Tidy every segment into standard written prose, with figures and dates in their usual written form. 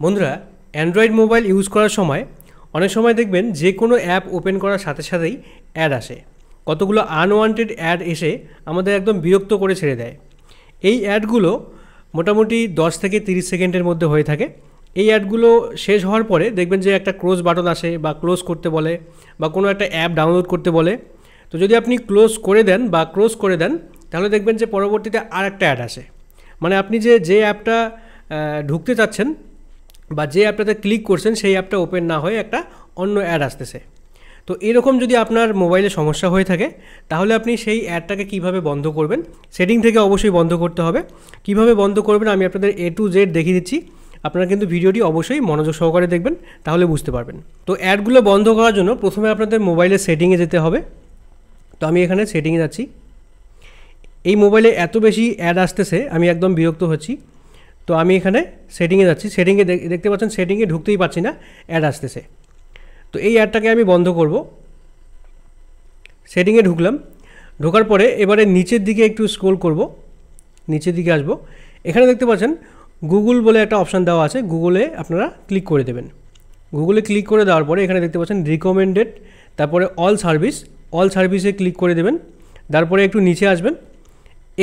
বন্ধুরা Android mobile use করার সময় অনেক সময় দেখবেন যে কোনো অ্যাপ ওপেন করার সাথে সাথেই অ্যাড আসে। কতগুলো আনওয়ান্টেড অ্যাড এসে আমাদের একদম বিরক্ত করে ছেড়ে দেয়। এই অ্যাডগুলো মোটামুটি 10 থেকে 30 সেকেন্ডের মধ্যে হয়ে থাকে। এই অ্যাডগুলো শেষ হওয়ার পরে দেখবেন যে একটা ক্লোজ বাটন আসে বা ক্লোজ করতে বলে বা কোনো একটা অ্যাপ ডাউনলোড করতে বলে। তো যদি আপনি ক্লোজ করে দেন বা ক্লোজ করে দেন তাহলে দেখবেন যে পরবর্তীতে আর একটা অ্যাড আসে। মানে আপনি যে অ্যাপটা ঢুকতে চাচ্ছেন বা যে অ্যাপটাতে ক্লিক করছেন সেই অ্যাপটা ওপেন না হয়ে একটা অন্য অ্যাড আসতেছে। তো এরকম যদি আপনার মোবাইলে সমস্যা হয়ে থাকে তাহলে আপনি সেই অ্যাডটাকে কিভাবে বন্ধ করবেন, সেটিং থেকে অবশ্যই বন্ধ করতে হবে। কিভাবে বন্ধ করবেন আমি আপনাদের A to Z দেখিয়ে দিচ্ছি। আপনারা কিন্তু ভিডিওটি অবশ্যই মনোযোগ সহকারে দেখবেন, তাহলে বুঝতে পারবেন। তো অ্যাডগুলো বন্ধ করার জন্য প্রথমে আপনাদের মোবাইলের সেটিংয়ে যেতে হবে। তো আমি এখানে সেটিংয়ে যাচ্ছি। এই মোবাইলে এত বেশি অ্যাড আসতেছে আমি একদম বিরক্ত হচ্ছি। তো আমি এখানে সেটিংয়ে যাচ্ছি। সেটিংয়ে দেখতে পাচ্ছেন সেটিংয়ে ঢুকতেই পারছি না, অ্যাড আসতেছে। তো এই অ্যাডটাকে আমি বন্ধ করব। সেটিংয়ে ঢুকলাম, ঢোকার পরে এবারে নিচের দিকে একটু স্ক্রল করব, নিচের দিকে আসব। এখানে দেখতে পাচ্ছেন গুগল বলে একটা অপশান দেওয়া আছে, গুগলে আপনারা ক্লিক করে দেবেন। গুগলে ক্লিক করে দেওয়ার পরে এখানে দেখতে পাচ্ছেন রিকমেন্ডেড, তারপরে অল সার্ভিসে ক্লিক করে দেবেন। তারপরে একটু নিচে আসবেন,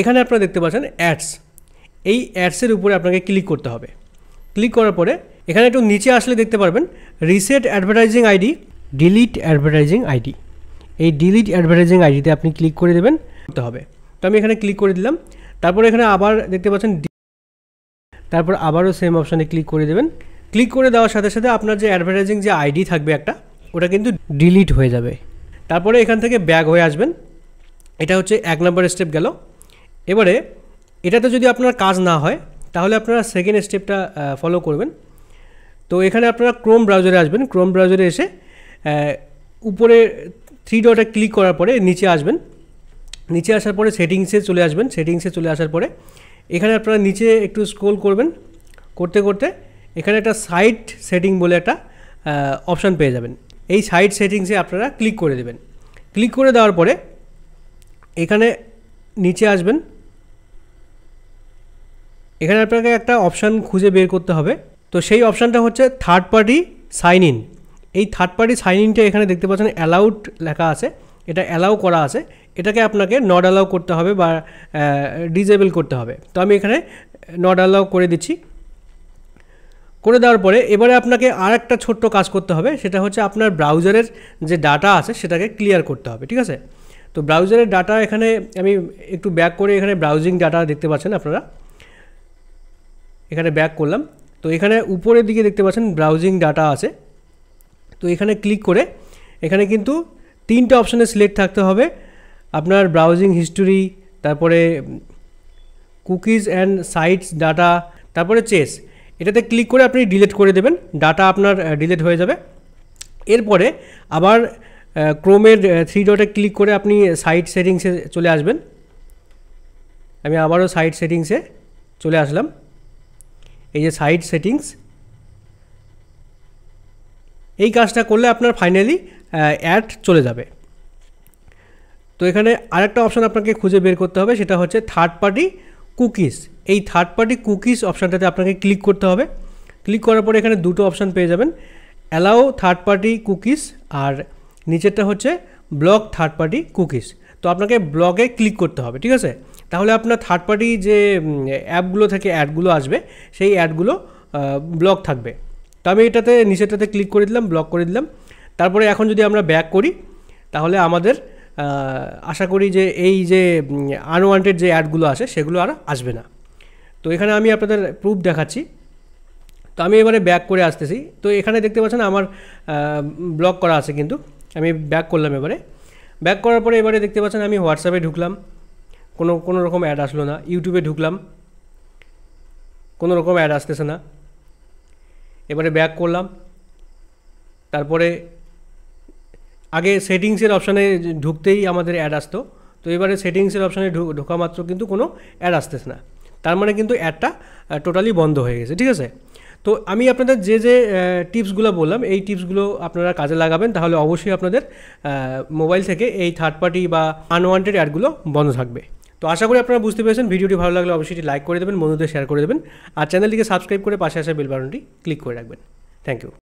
এখানে আপনারা দেখতে পাচ্ছেন অ্যাডস। এই অ্যাডসের উপরে আপনাকে ক্লিক করতে হবে। ক্লিক করার পরে এখানে একটু নিচে আসলে দেখতে পারবেন reset advertising ID, delete advertising ID. এই ডিলিট অ্যাডভার্টাইজিং আইডিতে আপনি ক্লিক করে দেবেন, করতে হবে। তো আমি এখানে ক্লিক করে দিলাম। তারপরে এখানে আবার দেখতে পাচ্ছেন, তারপর আবারও সেম অপশানে ক্লিক করে দেবেন। ক্লিক করে দেওয়ার সাথে সাথে আপনার যে অ্যাডভার্টাইজিং যে আইডি থাকবে একটা, ওটা কিন্তু ডিলিট হয়ে যাবে। তারপরে এখান থেকে ব্যাক হয়ে আসবেন। এটা হচ্ছে 1 নম্বর স্টেপ গেল। এবারে এটাতে যদি আপনার কাজ না হয় তাহলে আপনারা সেকেন্ড স্টেপটা ফলো করবেন। তো এখানে আপনারা ক্রোম ব্রাউজারে আসবেন। ক্রোম ব্রাউজারে এসে উপরে 3 ডটে ক্লিক করার পরে নিচে আসবেন। নিচে আসার পরে সেটিংসে চলে আসবেন। সেটিংসে চলে আসার পরে এখানে আপনারা নিচে একটু স্ক্রল করবেন, করতে করতে এখানে একটা সাইট সেটিং বলে একটা অপশান পেয়ে যাবেন। এই সাইট সেটিংসে আপনারা ক্লিক করে দেবেন। ক্লিক করে দেওয়ার পরে এখানে নিচে আসবেন। এখানে আপনাকে একটা অপশান খুঁজে বের করতে হবে। তো সেই অপশানটা হচ্ছে থার্ড পার্টি সাইন ইন। এই থার্ড পার্টি সাইন ইনটা এখানে দেখতে পাচ্ছেন অ্যালাউড লেখা আছে, এটা অ্যালাউ করা আছে। এটাকে আপনাকে নট অ্যালাউ করতে হবে বা ডিজেবল করতে হবে। তো আমি এখানে নট অ্যালাউ করে দিচ্ছি। করে দেওয়ার পরে এবারে আপনাকে আর একটা ছোট্ট কাজ করতে হবে, সেটা হচ্ছে আপনার ব্রাউজারের যে ডাটা আছে সেটাকে ক্লিয়ার করতে হবে, ঠিক আছে? তো ব্রাউজারের ডাটা এখানে আমি একটু ব্যাক করে এখানে ব্রাউজিং ডাটা দেখতে পাচ্ছেন আপনারা, এখানে ব্যাক করলাম। তো এখানে উপরের দিকে দেখতে পাচ্ছেন ব্রাউজিং ডাটা আছে। তো এখানে ক্লিক করে এখানে কিন্তু 3টে অপশানে সিলেক্ট থাকতে হবে। আপনার ব্রাউজিং হিস্টোরি, তারপরে কুকিজ অ্যান্ড সাইটস ডাটা, তারপরে চেস। এটাতে ক্লিক করে আপনি ডিলিট করে দেবেন, ডাটা আপনার ডিলিট হয়ে যাবে। এরপরে আবার ক্রোমের 3 ডটে ক্লিক করে আপনি সাইট সেটিংসে চলে আসবেন। আমি আবারও সাইট সেটিংসে চলে আসলাম। এই যে সাইট সেটিংস, এই কাজটা করলে আপনার ফাইনালি অ্যাড চলে যাবে। তো এখানে আরেকটা অপশান আপনাকে খুঁজে বের করতে হবে, সেটা হচ্ছে থার্ড পার্টি কুকিজ। এই থার্ড পার্টি কুকিজ অপশানটাতে আপনাকে ক্লিক করতে হবে। ক্লিক করার পরে এখানে 2টো অপশান পেয়ে যাবেন, অ্যালাউ থার্ড পার্টি কুকিজ আর নিচেরটা হচ্ছে ব্লক থার্ড পার্টি কুকিজ। তো আপনাকে ব্লকে ক্লিক করতে হবে, ঠিক আছে? তাহলে আপনার থার্ড পার্টি যে অ্যাপগুলো থেকে অ্যাডগুলো আসবে সেই অ্যাডগুলো ব্লক থাকবে। তো আমি এটাতে নিচেরটাতে ক্লিক করে দিলাম, ব্লক করে দিলাম। তারপরে এখন যদি আমরা ব্যাক করি তাহলে আমাদের আশা করি যে এই যে আনওয়ান্টেড যে অ্যাডগুলো আসে সেগুলো আর আসবে না। তো এখানে আমি আপনাদের প্রুফ দেখাচ্ছি। তো আমি এবারে ব্যাক করে আসতেছি। তো এখানে দেখতে পাচ্ছেন আমার ব্লক করা আছে, কিন্তু আমি ব্যাক করলাম। এবারে ব্যাক করার পরে এবারে দেখতে পাচ্ছেন আমি হোয়াটসঅ্যাপে ঢুকলাম, কোনো রকম অ্যাড আসলো না। ইউটিউবে ঢুকলাম, কোনো রকম অ্যাড আসতেছে না। এবারে ব্যাক করলাম, তারপরে আগে সেটিংসের অপশানে ঢুকতেই আমাদের অ্যাড আসতো। তো এবারে সেটিংসের অপশানে ঢোকা মাত্র কিন্তু কোনো অ্যাড আসতেছে না। তার মানে কিন্তু অ্যাডটা টোটালি বন্ধ হয়ে গেছে, ঠিক আছে? তো আমি আপনাদের যে টিপসগুলো বললাম এই টিপসগুলো আপনারা কাজে লাগাবেন, তাহলে অবশ্যই আপনাদের মোবাইল থেকে এই থার্ড পার্টি বা আনওয়ান্টেড অ্যাডগুলো বন্ধ থাকবে। তো আশা করি আপনারা বুঝতে পেরেছেন। ভিডিওটি ভালো লাগলে অবশ্যই লাইক করে দেবেন, বন্ধুদের শেয়ার করে দেবেন, আর চ্যানেলটিকে সাবস্ক্রাইব করে পাশে আসা বেল বাটনটি ক্লিক করে রাখবেন। Thank you.